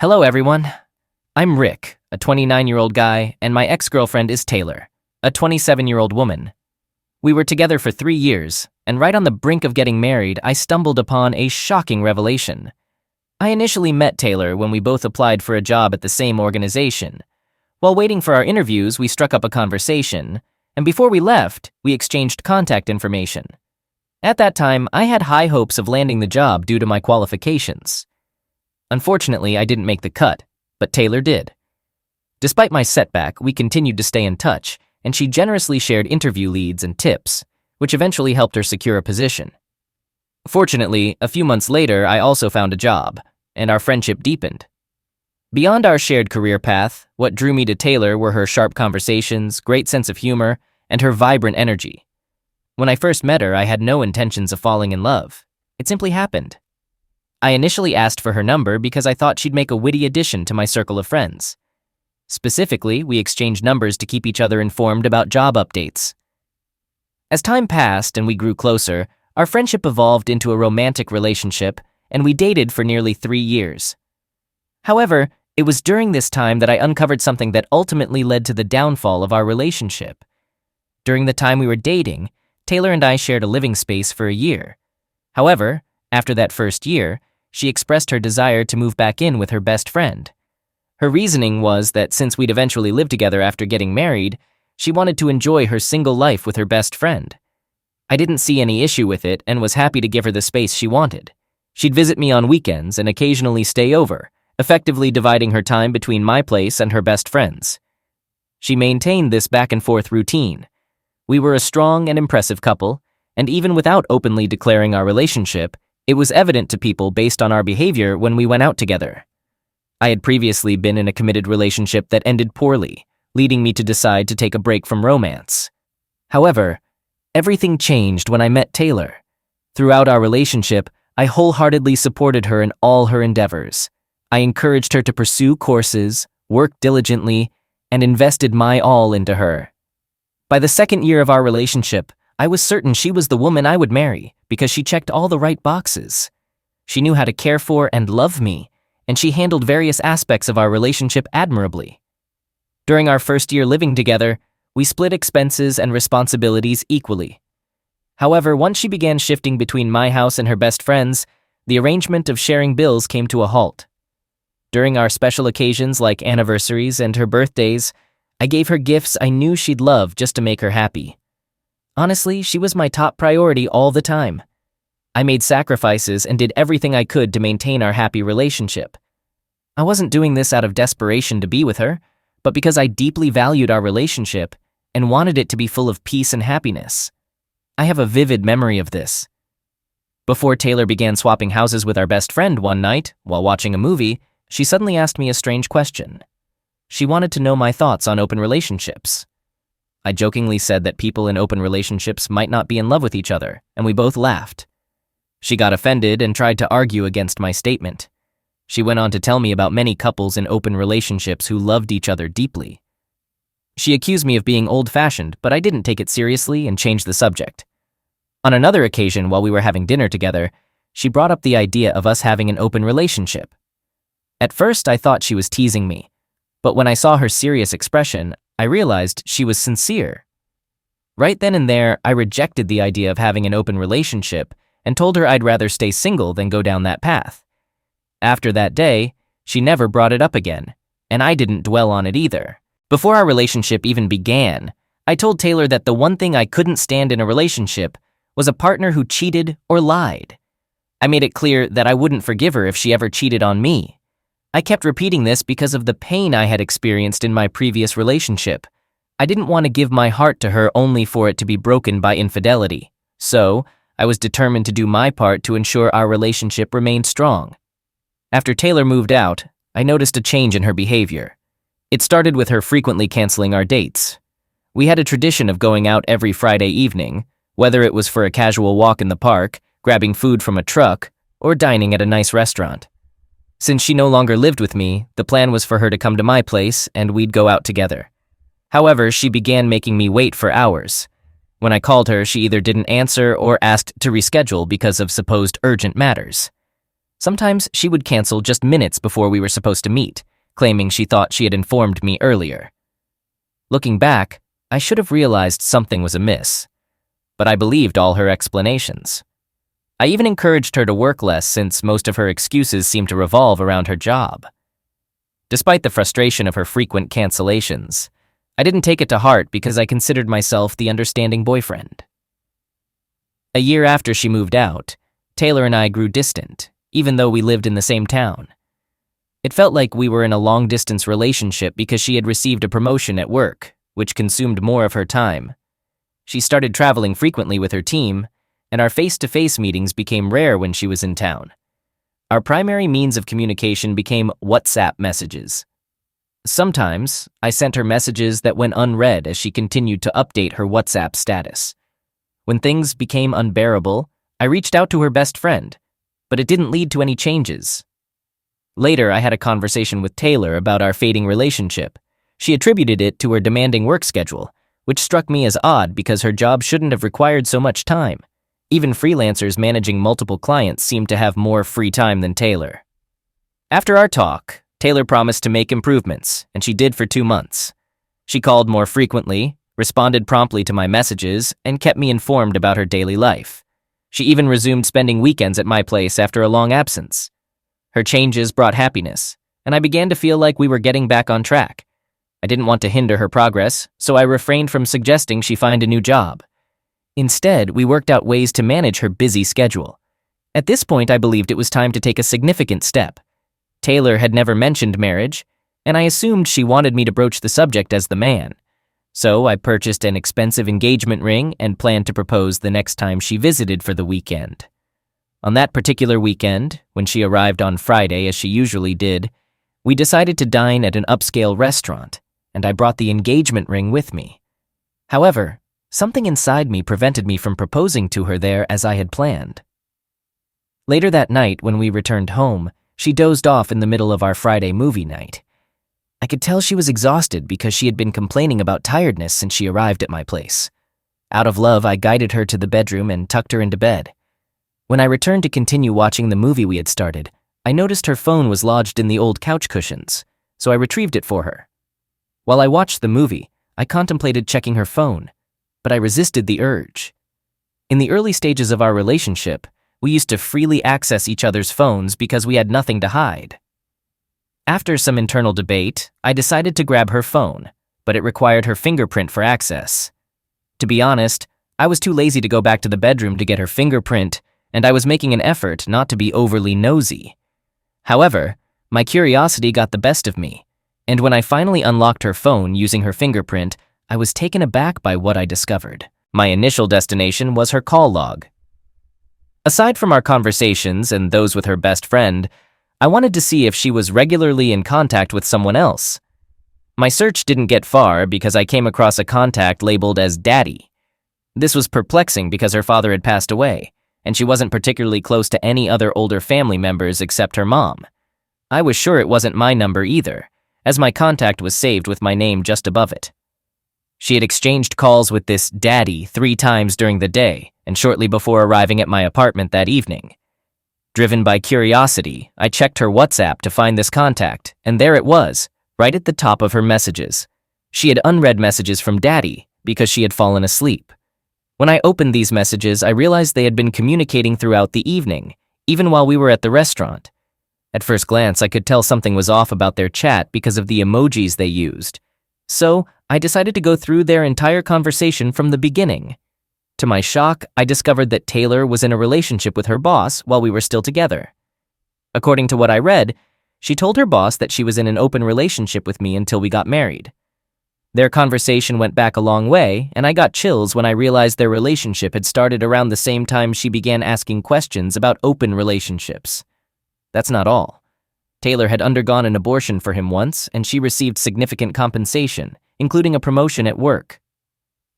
Hello, everyone. I'm Rick, a 29-year-old guy, and my ex-girlfriend is Taylor, a 27-year-old woman. We were together for 3 years, and right on the brink of getting married, I stumbled upon a shocking revelation. I initially met Taylor when we both applied for a job at the same organization. While waiting for our interviews, we struck up a conversation, and before we left, we exchanged contact information. At that time, I had high hopes of landing the job due to my qualifications. Unfortunately, I didn't make the cut, but Taylor did. Despite my setback, we continued to stay in touch, and she generously shared interview leads and tips, which eventually helped her secure a position. Fortunately, a few months later, I also found a job, and our friendship deepened. Beyond our shared career path, what drew me to Taylor were her sharp conversations, great sense of humor, and her vibrant energy. When I first met her, I had no intentions of falling in love. It simply happened. I initially asked for her number because I thought she'd make a witty addition to my circle of friends. Specifically, we exchanged numbers to keep each other informed about job updates. As time passed and we grew closer, our friendship evolved into a romantic relationship, and we dated for nearly 3 years. However, it was during this time that I uncovered something that ultimately led to the downfall of our relationship. During the time we were dating, Taylor and I shared a living space for a year. However, after that first year, she expressed her desire to move back in with her best friend. Her reasoning was that since we'd eventually live together after getting married, she wanted to enjoy her single life with her best friend. I didn't see any issue with it and was happy to give her the space she wanted. She'd visit me on weekends and occasionally stay over, effectively dividing her time between my place and her best friend's. She maintained this back-and-forth routine. We were a strong and impressive couple, and even without openly declaring our relationship, it was evident to people based on our behavior when we went out together. I had previously been in a committed relationship that ended poorly, leading me to decide to take a break from romance. However, everything changed when I met Taylor. Throughout our relationship, I wholeheartedly supported her in all her endeavors. I encouraged her to pursue courses, work diligently, and invested my all into her. By the second year of our relationship, I was certain she was the woman I would marry because she checked all the right boxes. She knew how to care for and love me, and she handled various aspects of our relationship admirably. During our first year living together, we split expenses and responsibilities equally. However, once she began shifting between my house and her best friend's, the arrangement of sharing bills came to a halt. During our special occasions like anniversaries and her birthdays, I gave her gifts I knew she'd love just to make her happy. Honestly, she was my top priority all the time. I made sacrifices and did everything I could to maintain our happy relationship. I wasn't doing this out of desperation to be with her, but because I deeply valued our relationship and wanted it to be full of peace and happiness. I have a vivid memory of this. Before Taylor began swapping houses with our best friend one night, while watching a movie, she suddenly asked me a strange question. She wanted to know my thoughts on open relationships. I jokingly said that people in open relationships might not be in love with each other, and we both laughed. She got offended and tried to argue against my statement. She went on to tell me about many couples in open relationships who loved each other deeply. She accused me of being old-fashioned, but I didn't take it seriously and changed the subject. On another occasion, while we were having dinner together, she brought up the idea of us having an open relationship. At first, I thought she was teasing me, but when I saw her serious expression, I realized she was sincere. Right then and there, I rejected the idea of having an open relationship and told her I'd rather stay single than go down that path. After that day, she never brought it up again, and I didn't dwell on it either. Before our relationship even began, I told Taylor that the one thing I couldn't stand in a relationship was a partner who cheated or lied. I made it clear that I wouldn't forgive her if she ever cheated on me. I kept repeating this because of the pain I had experienced in my previous relationship. I didn't want to give my heart to her only for it to be broken by infidelity. So, I was determined to do my part to ensure our relationship remained strong. After Taylor moved out, I noticed a change in her behavior. It started with her frequently canceling our dates. We had a tradition of going out every Friday evening, whether it was for a casual walk in the park, grabbing food from a truck, or dining at a nice restaurant. Since she no longer lived with me, the plan was for her to come to my place and we'd go out together. However, she began making me wait for hours. When I called her, she either didn't answer or asked to reschedule because of supposed urgent matters. Sometimes she would cancel just minutes before we were supposed to meet, claiming she thought she had informed me earlier. Looking back, I should have realized something was amiss, but I believed all her explanations. I even encouraged her to work less since most of her excuses seemed to revolve around her job. Despite the frustration of her frequent cancellations, I didn't take it to heart because I considered myself the understanding boyfriend. A year after she moved out, Taylor and I grew distant, even though we lived in the same town. It felt like we were in a long-distance relationship because she had received a promotion at work, which consumed more of her time. She started traveling frequently with her team, and our face-to-face meetings became rare when she was in town. Our primary means of communication became WhatsApp messages. Sometimes, I sent her messages that went unread as she continued to update her WhatsApp status. When things became unbearable, I reached out to her best friend, but it didn't lead to any changes. Later, I had a conversation with Taylor about our fading relationship. She attributed it to her demanding work schedule, which struck me as odd because her job shouldn't have required so much time. Even freelancers managing multiple clients seemed to have more free time than Taylor. After our talk, Taylor promised to make improvements, and she did for 2 months. She called more frequently, responded promptly to my messages, and kept me informed about her daily life. She even resumed spending weekends at my place after a long absence. Her changes brought happiness, and I began to feel like we were getting back on track. I didn't want to hinder her progress, so I refrained from suggesting she find a new job. Instead, we worked out ways to manage her busy schedule. At this point, I believed it was time to take a significant step. Taylor had never mentioned marriage, and I assumed she wanted me to broach the subject as the man. So I purchased an expensive engagement ring and planned to propose the next time she visited for the weekend. On that particular weekend, when she arrived on Friday as she usually did, we decided to dine at an upscale restaurant, and I brought the engagement ring with me. However, something inside me prevented me from proposing to her there as I had planned. Later that night, when we returned home, she dozed off in the middle of our Friday movie night. I could tell she was exhausted because she had been complaining about tiredness since she arrived at my place. Out of love, I guided her to the bedroom and tucked her into bed. When I returned to continue watching the movie we had started, I noticed her phone was lodged in the old couch cushions, so I retrieved it for her. While I watched the movie, I contemplated checking her phone, but I resisted the urge. In the early stages of our relationship, we used to freely access each other's phones because we had nothing to hide. After some internal debate, I decided to grab her phone, but it required her fingerprint for access. To be honest, I was too lazy to go back to the bedroom to get her fingerprint, and I was making an effort not to be overly nosy. However, my curiosity got the best of me, and when I finally unlocked her phone using her fingerprint, I was taken aback by what I discovered. My initial destination was her call log. Aside from our conversations and those with her best friend, I wanted to see if she was regularly in contact with someone else. My search didn't get far because I came across a contact labeled as Daddy. This was perplexing because her father had passed away, and she wasn't particularly close to any other older family members except her mom. I was sure it wasn't my number either, as my contact was saved with my name just above it. She had exchanged calls with this Daddy 3 times during the day and shortly before arriving at my apartment that evening. Driven by curiosity, I checked her WhatsApp to find this contact, and there it was, right at the top of her messages. She had unread messages from Daddy because she had fallen asleep. When I opened these messages, I realized they had been communicating throughout the evening, even while we were at the restaurant. At first glance, I could tell something was off about their chat because of the emojis they used. So, I decided to go through their entire conversation from the beginning. To my shock, I discovered that Taylor was in a relationship with her boss while we were still together. According to what I read, she told her boss that she was in an open relationship with me until we got married. Their conversation went back a long way, and I got chills when I realized their relationship had started around the same time she began asking questions about open relationships. That's not all. Taylor had undergone an abortion for him once, and she received significant compensation, including a promotion at work.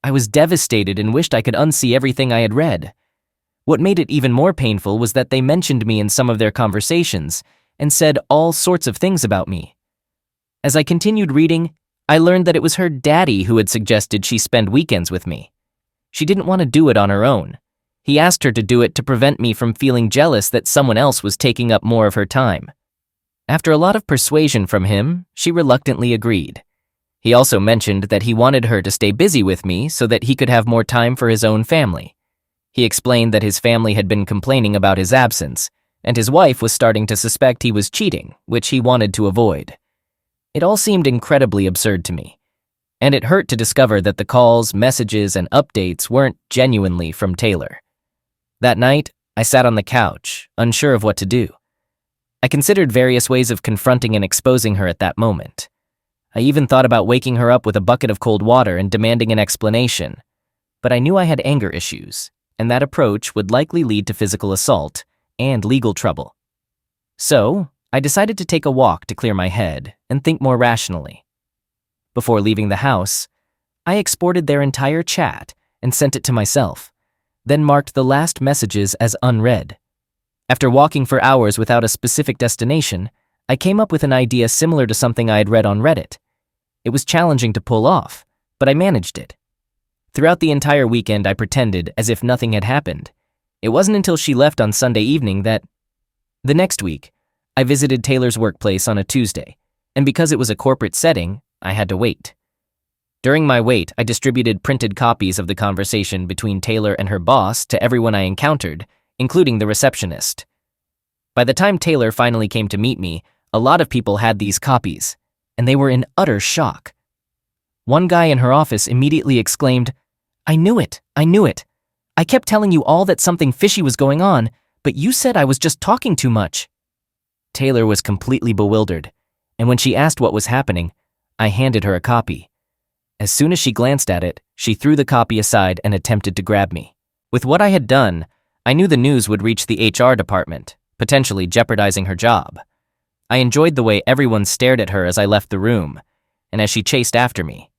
I was devastated and wished I could unsee everything I had read. What made it even more painful was that they mentioned me in some of their conversations and said all sorts of things about me. As I continued reading, I learned that it was her daddy who had suggested she spend weekends with me. She didn't want to do it on her own. He asked her to do it to prevent me from feeling jealous that someone else was taking up more of her time. After a lot of persuasion from him, she reluctantly agreed. He also mentioned that he wanted her to stay busy with me so that he could have more time for his own family. He explained that his family had been complaining about his absence, and his wife was starting to suspect he was cheating, which he wanted to avoid. It all seemed incredibly absurd to me, and it hurt to discover that the calls, messages, and updates weren't genuinely from Taylor. That night, I sat on the couch, unsure of what to do. I considered various ways of confronting and exposing her at that moment. I even thought about waking her up with a bucket of cold water and demanding an explanation, but I knew I had anger issues, and that approach would likely lead to physical assault and legal trouble. So, I decided to take a walk to clear my head and think more rationally. Before leaving the house, I exported their entire chat and sent it to myself, then marked the last messages as unread. After walking for hours without a specific destination, I came up with an idea similar to something I had read on Reddit. It was challenging to pull off, but I managed it. Throughout the entire weekend, I pretended as if nothing had happened. It wasn't until she left on Sunday evening that... The next week, I visited Taylor's workplace on a Tuesday, and because it was a corporate setting, I had to wait. During my wait, I distributed printed copies of the conversation between Taylor and her boss to everyone I encountered, including the receptionist. By the time Taylor finally came to meet me, a lot of people had these copies, and they were in utter shock. One guy in her office immediately exclaimed, "I knew it, I knew it. I kept telling you all that something fishy was going on, but you said I was just talking too much." Taylor was completely bewildered, and when she asked what was happening, I handed her a copy. As soon as she glanced at it, she threw the copy aside and attempted to grab me. With what I had done, I knew the news would reach the HR department, potentially jeopardizing her job. I enjoyed the way everyone stared at her as I left the room, and as she chased after me.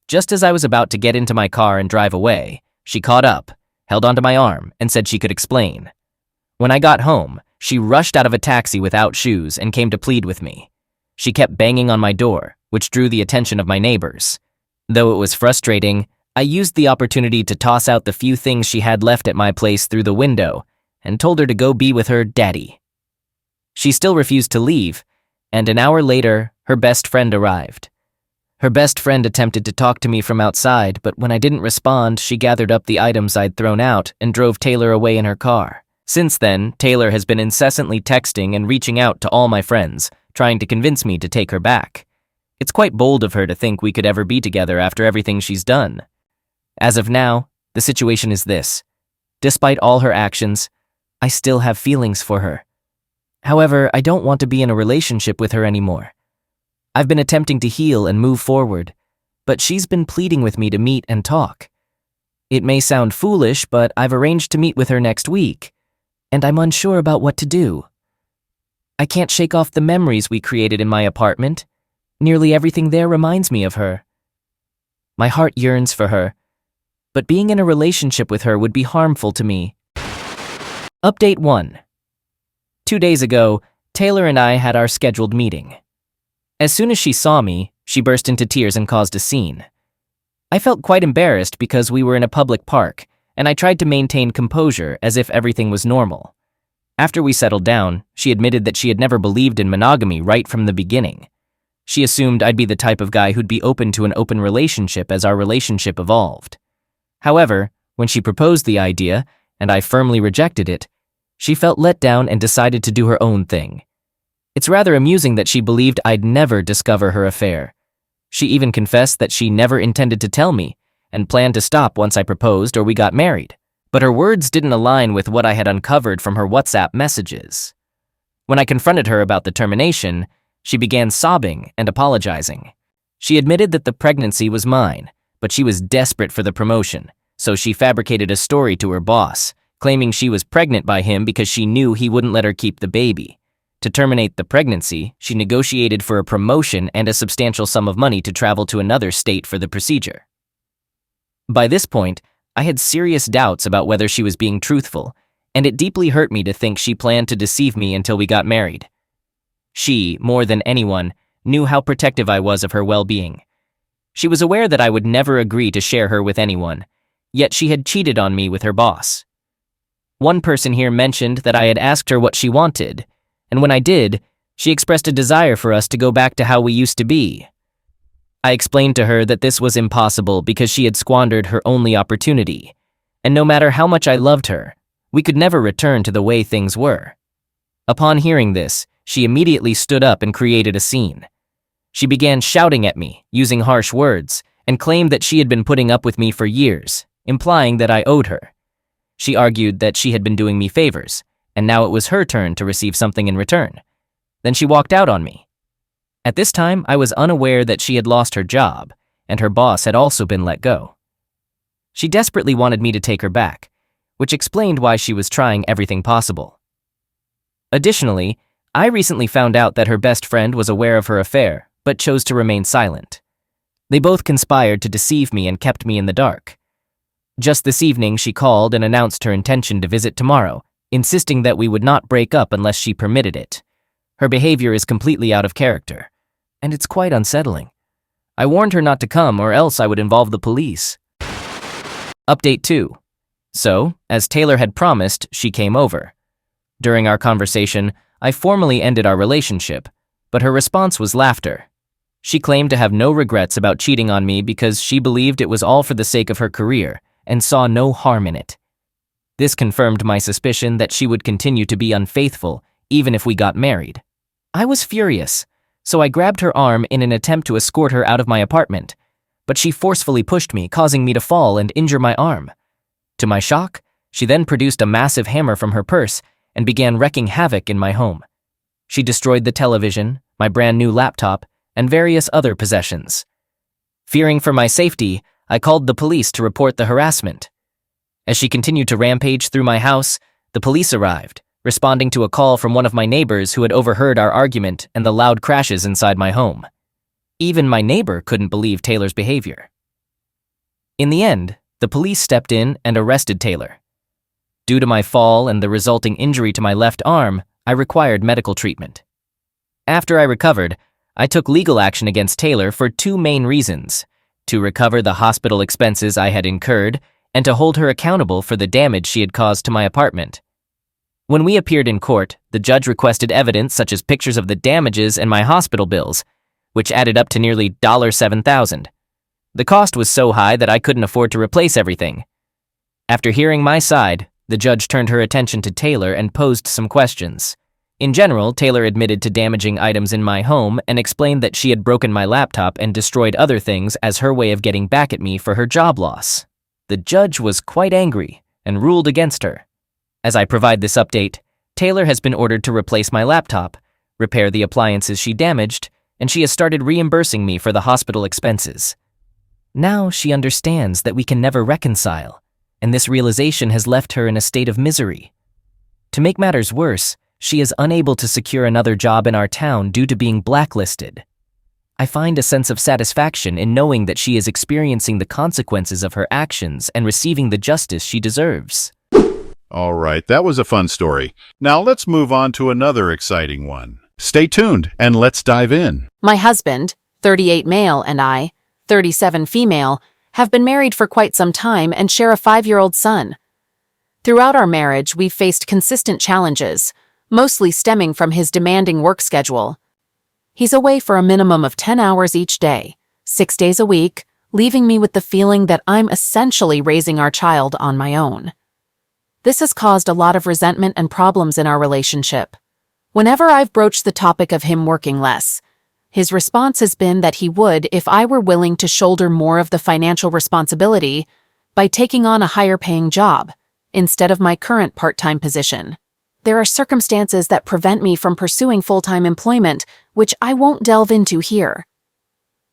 Just as I was about to get into my car and drive away, she caught up, held onto my arm, and said she could explain. When I got home, she rushed out of a taxi without shoes and came to plead with me. She kept banging on my door, which drew the attention of my neighbors. Though it was frustrating, I used the opportunity to toss out the few things she had left at my place through the window and told her to go be with her daddy. She still refused to leave, and an hour later, her best friend arrived. Her best friend attempted to talk to me from outside, but when I didn't respond, she gathered up the items I'd thrown out and drove Taylor away in her car. Since then, Taylor has been incessantly texting and reaching out to all my friends, trying to convince me to take her back. It's quite bold of her to think we could ever be together after everything she's done. As of now, the situation is this. Despite all her actions, I still have feelings for her. However, I don't want to be in a relationship with her anymore. I've been attempting to heal and move forward, but she's been pleading with me to meet and talk. It may sound foolish, but I've arranged to meet with her next week, and I'm unsure about what to do. I can't shake off the memories we created in my apartment. Nearly everything there reminds me of her. My heart yearns for her, but being in a relationship with her would be harmful to me. Update 1. 2 days ago, Taylor and I had our scheduled meeting. As soon as she saw me, she burst into tears and caused a scene. I felt quite embarrassed because we were in a public park, and I tried to maintain composure as if everything was normal. After we settled down, she admitted that she had never believed in monogamy right from the beginning. She assumed I'd be the type of guy who'd be open to an open relationship as our relationship evolved. However, when she proposed the idea, and I firmly rejected it, she felt let down and decided to do her own thing. It's rather amusing that she believed I'd never discover her affair. She even confessed that she never intended to tell me, and planned to stop once I proposed or we got married. But her words didn't align with what I had uncovered from her WhatsApp messages. When I confronted her about the termination, she began sobbing and apologizing. She admitted that the pregnancy was mine, but she was desperate for the promotion, so she fabricated a story to her boss, claiming she was pregnant by him because she knew he wouldn't let her keep the baby. To terminate the pregnancy, she negotiated for a promotion and a substantial sum of money to travel to another state for the procedure. By this point, I had serious doubts about whether she was being truthful, and it deeply hurt me to think she planned to deceive me until we got married. She, more than anyone, knew how protective I was of her well-being. She was aware that I would never agree to share her with anyone, yet she had cheated on me with her boss. One person here mentioned that I had asked her what she wanted, and when I did, she expressed a desire for us to go back to how we used to be. I explained to her that this was impossible because she had squandered her only opportunity, and no matter how much I loved her, we could never return to the way things were. Upon hearing this, she immediately stood up and created a scene. She began shouting at me, using harsh words, and claimed that she had been putting up with me for years, implying that I owed her. She argued that she had been doing me favors, and now it was her turn to receive something in return. Then she walked out on me. At this time, I was unaware that she had lost her job, and her boss had also been let go. She desperately wanted me to take her back, which explained why she was trying everything possible. Additionally, I recently found out that her best friend was aware of her affair, but chose to remain silent. They both conspired to deceive me and kept me in the dark. Just this evening, she called and announced her intention to visit tomorrow, insisting that we would not break up unless she permitted it. Her behavior is completely out of character, and it's quite unsettling. I warned her not to come or else I would involve the police. Update 2. So, as Taylor had promised, she came over. During our conversation, I formally ended our relationship, but her response was laughter. She claimed to have no regrets about cheating on me because she believed it was all for the sake of her career and saw no harm in it. This confirmed my suspicion that she would continue to be unfaithful even if we got married. I was furious, so I grabbed her arm in an attempt to escort her out of my apartment, but she forcefully pushed me, causing me to fall and injure my arm. To my shock, she then produced a massive hammer from her purse and began wreaking havoc in my home. She destroyed the television, my brand new laptop, and various other possessions. Fearing for my safety, I called the police to report the harassment. As she continued to rampage through my house, the police arrived, responding to a call from one of my neighbors who had overheard our argument and the loud crashes inside my home. Even my neighbor couldn't believe Taylor's behavior. In the end, the police stepped in and arrested Taylor. Due to my fall and the resulting injury to my left arm, I required medical treatment. After I recovered, I took legal action against Taylor for two main reasons: to recover the hospital expenses I had incurred and to hold her accountable for the damage she had caused to my apartment. When we appeared in court, the judge requested evidence such as pictures of the damages and my hospital bills, which added up to nearly $7,000. The cost was so high that I couldn't afford to replace everything. After hearing my side, the judge turned her attention to Taylor and posed some questions. In general, Taylor admitted to damaging items in my home and explained that she had broken my laptop and destroyed other things as her way of getting back at me for her job loss. The judge was quite angry and ruled against her. As I provide this update, Taylor has been ordered to replace my laptop, repair the appliances she damaged, and she has started reimbursing me for the hospital expenses. Now she understands that we can never reconcile, and this realization has left her in a state of misery. To make matters worse, she is unable to secure another job in our town due to being blacklisted. I find a sense of satisfaction in knowing that she is experiencing the consequences of her actions and receiving the justice she deserves. All right, that was a fun story. Now let's move on to another exciting one. Stay tuned and let's dive in. My husband, 38 male, and I, 37 female, have been married for quite some time and share a 5-year-old son. Throughout our marriage, we've faced consistent challenges, mostly stemming from his demanding work schedule. He's away for a minimum of 10 hours each day, 6 days a week, leaving me with the feeling that I'm essentially raising our child on my own. This has caused a lot of resentment and problems in our relationship. Whenever I've broached the topic of him working less, his response has been that he would if I were willing to shoulder more of the financial responsibility by taking on a higher-paying job instead of my current part-time position. There are circumstances that prevent me from pursuing full-time employment, which I won't delve into here.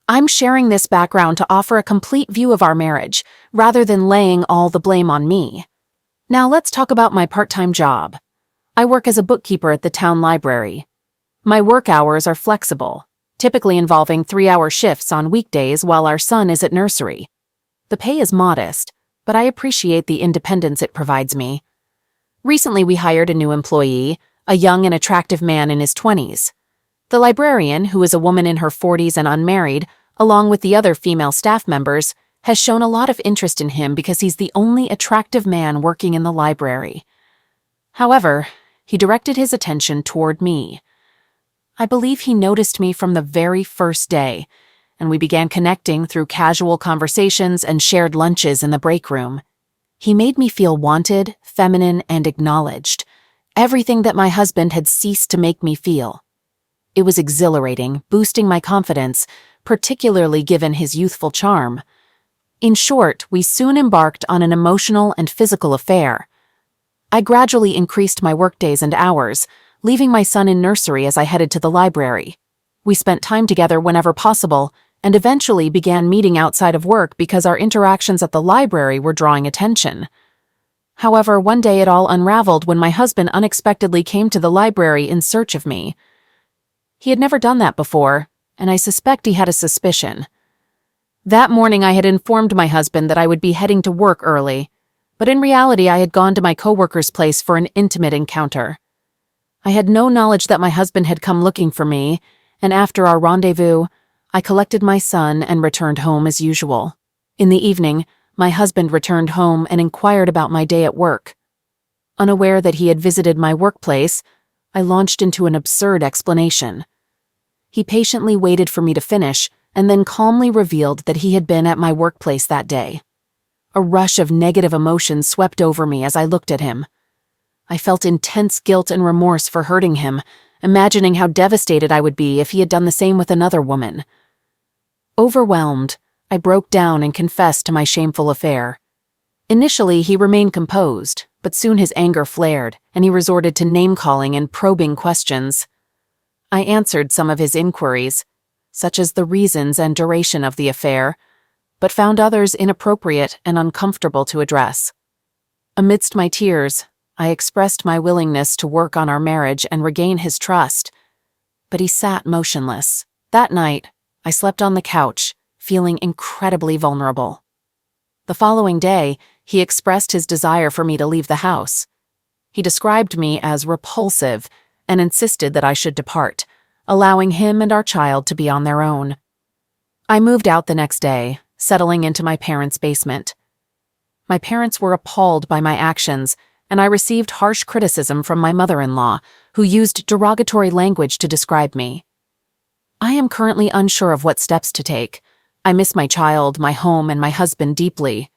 I'm sharing this background to offer a complete view of our marriage, rather than laying all the blame on me. Now let's talk about my part-time job. I work as a bookkeeper at the town library. My work hours are flexible, typically involving 3-hour shifts on weekdays while our son is at nursery. The pay is modest, but I appreciate the independence it provides me. Recently, we hired a new employee, a young and attractive man in his 20s. The librarian, who is a woman in her 40s and unmarried, along with the other female staff members, has shown a lot of interest in him because he's the only attractive man working in the library. However, he directed his attention toward me. I believe he noticed me from the very first day, and we began connecting through casual conversations and shared lunches in the break room. He made me feel wanted, feminine, and acknowledged, everything that my husband had ceased to make me feel. It was exhilarating, boosting my confidence, particularly given his youthful charm. In short, we soon embarked on an emotional and physical affair. I gradually increased my workdays and hours, leaving my son in nursery as I headed to the library. We spent time together whenever possible, and eventually began meeting outside of work because our interactions at the library were drawing attention. However, one day it all unraveled when my husband unexpectedly came to the library in search of me. He had never done that before, and I suspect he had a suspicion. That morning I had informed my husband that I would be heading to work early, but in reality I had gone to my coworker's place for an intimate encounter. I had no knowledge that my husband had come looking for me, and after our rendezvous, I collected my son and returned home as usual. In the evening, my husband returned home and inquired about my day at work. Unaware that he had visited my workplace, I launched into an absurd explanation. He patiently waited for me to finish and then calmly revealed that he had been at my workplace that day. A rush of negative emotions swept over me as I looked at him. I felt intense guilt and remorse for hurting him, imagining how devastated I would be if he had done the same with another woman. Overwhelmed, I broke down and confessed to my shameful affair. Initially, he remained composed, but soon his anger flared, and he resorted to name-calling and probing questions. I answered some of his inquiries, such as the reasons and duration of the affair, but found others inappropriate and uncomfortable to address. Amidst my tears, I expressed my willingness to work on our marriage and regain his trust, but he sat motionless. That night, I slept on the couch, feeling incredibly vulnerable. The following day, he expressed his desire for me to leave the house. He described me as repulsive and insisted that I should depart, allowing him and our child to be on their own. I moved out the next day, settling into my parents' basement. My parents were appalled by my actions, and I received harsh criticism from my mother-in-law, who used derogatory language to describe me. I am currently unsure of what steps to take. I miss my child, my home, and my husband deeply.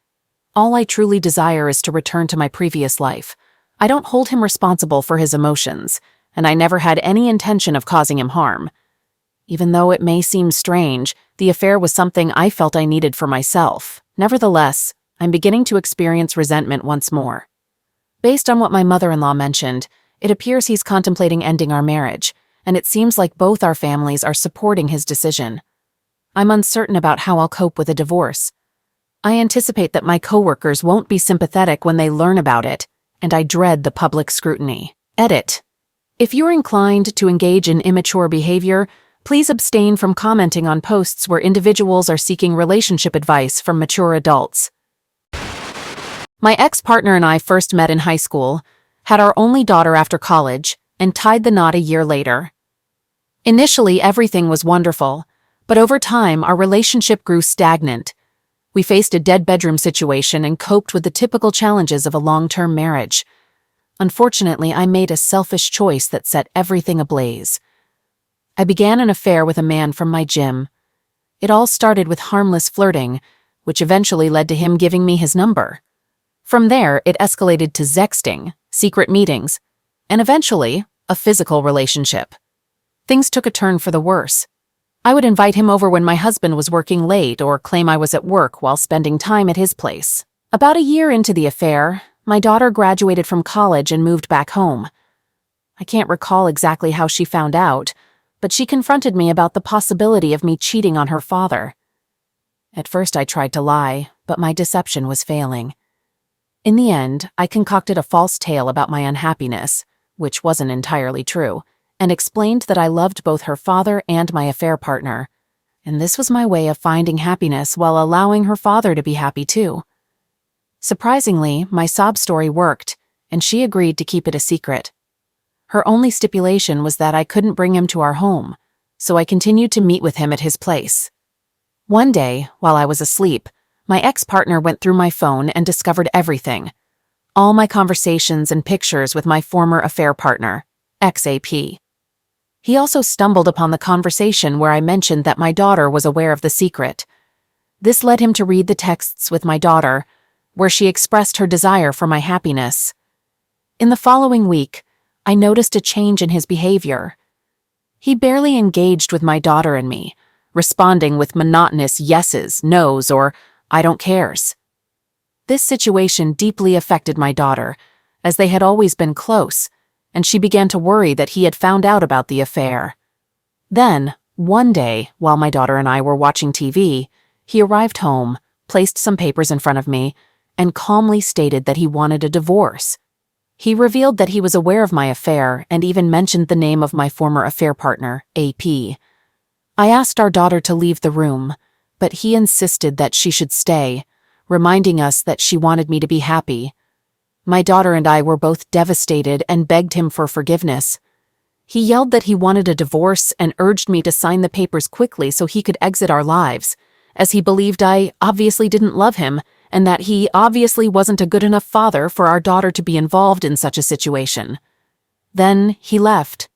All I truly desire is to return to my previous life. I don't hold him responsible for his emotions, and I never had any intention of causing him harm. Even though it may seem strange, the affair was something I felt I needed for myself. Nevertheless, I'm beginning to experience resentment once more. Based on what my mother-in-law mentioned, it appears he's contemplating ending our marriage, and it seems like both our families are supporting his decision. I'm uncertain about how I'll cope with a divorce. I anticipate that my coworkers won't be sympathetic when they learn about it, and I dread the public scrutiny. Edit. If you're inclined to engage in immature behavior, please abstain from commenting on posts where individuals are seeking relationship advice from mature adults. My ex-partner and I first met in high school, had our only daughter after college, and tied the knot a year later. Initially, everything was wonderful, but over time, our relationship grew stagnant. We faced a dead bedroom situation and coped with the typical challenges of a long-term marriage. Unfortunately, I made a selfish choice that set everything ablaze. I began an affair with a man from my gym. It all started with harmless flirting, which eventually led to him giving me his number. From there, it escalated to sexting, secret meetings, and eventually, a physical relationship. Things took a turn for the worse. I would invite him over when my husband was working late or claim I was at work while spending time at his place. About a year into the affair, my daughter graduated from college and moved back home. I can't recall exactly how she found out, but she confronted me about the possibility of me cheating on her father. At first I tried to lie, but my deception was failing. In the end, I concocted a false tale about my unhappiness, which wasn't entirely true, and explained that I loved both her father and my affair partner, and this was my way of finding happiness while allowing her father to be happy too. Surprisingly, my sob story worked, and she agreed to keep it a secret. Her only stipulation was that I couldn't bring him to our home, so I continued to meet with him at his place. One day, while I was asleep, my ex-partner went through my phone and discovered everything. all my conversations and pictures with my former affair partner, XAP. He also stumbled upon the conversation where I mentioned that my daughter was aware of the secret. This led him to read the texts with my daughter, where she expressed her desire for my happiness. In the following week, I noticed a change in his behavior. He barely engaged with my daughter and me, responding with monotonous yeses, nos, or I don't cares. This situation deeply affected my daughter, as they had always been close, and she began to worry that he had found out about the affair. Then, one day, while my daughter and I were watching TV, he arrived home, placed some papers in front of me, and calmly stated that he wanted a divorce. He revealed that he was aware of my affair and even mentioned the name of my former affair partner, AP. I asked our daughter to leave the room, but he insisted that she should stay, reminding us that she wanted me to be happy. My daughter and I were both devastated and begged him for forgiveness. He yelled that he wanted a divorce and urged me to sign the papers quickly so he could exit our lives, as he believed I obviously didn't love him and that he obviously wasn't a good enough father for our daughter to be involved in such a situation. Then he left.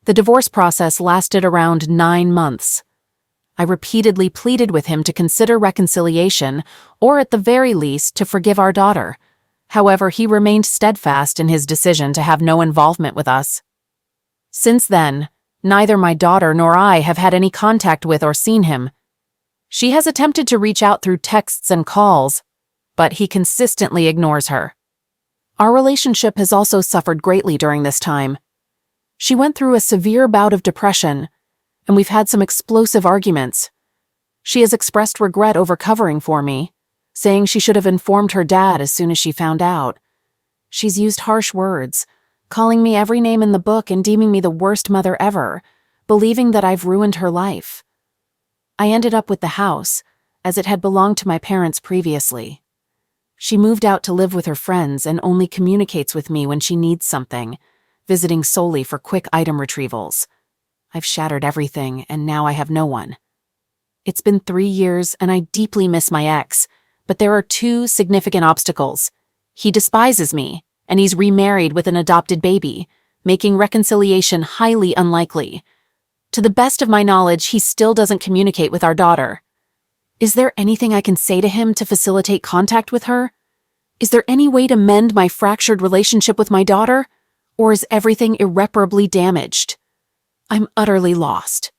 The divorce process lasted around 9 months. I repeatedly pleaded with him to consider reconciliation, or at the very least, to forgive our daughter. However, he remained steadfast in his decision to have no involvement with us. Since then, neither my daughter nor I have had any contact with or seen him. She has attempted to reach out through texts and calls, but he consistently ignores her. Our relationship has also suffered greatly during this time. She went through a severe bout of depression, and we've had some explosive arguments. She has expressed regret over covering for me, saying she should have informed her dad as soon as she found out. She's used harsh words, calling me every name in the book and deeming me the worst mother ever, believing that I've ruined her life. I ended up with the house, as it had belonged to my parents previously. She moved out to live with her friends and only communicates with me when she needs something, visiting solely for quick item retrievals. I've shattered everything, and now I have no one. It's been 3 years, and I deeply miss my ex, but there are 2 significant obstacles. He despises me, and he's remarried with an adopted baby, making reconciliation highly unlikely. To the best of my knowledge, he still doesn't communicate with our daughter. Is there anything I can say to him to facilitate contact with her? Is there any way to mend my fractured relationship with my daughter? Or is everything irreparably damaged? I'm utterly lost.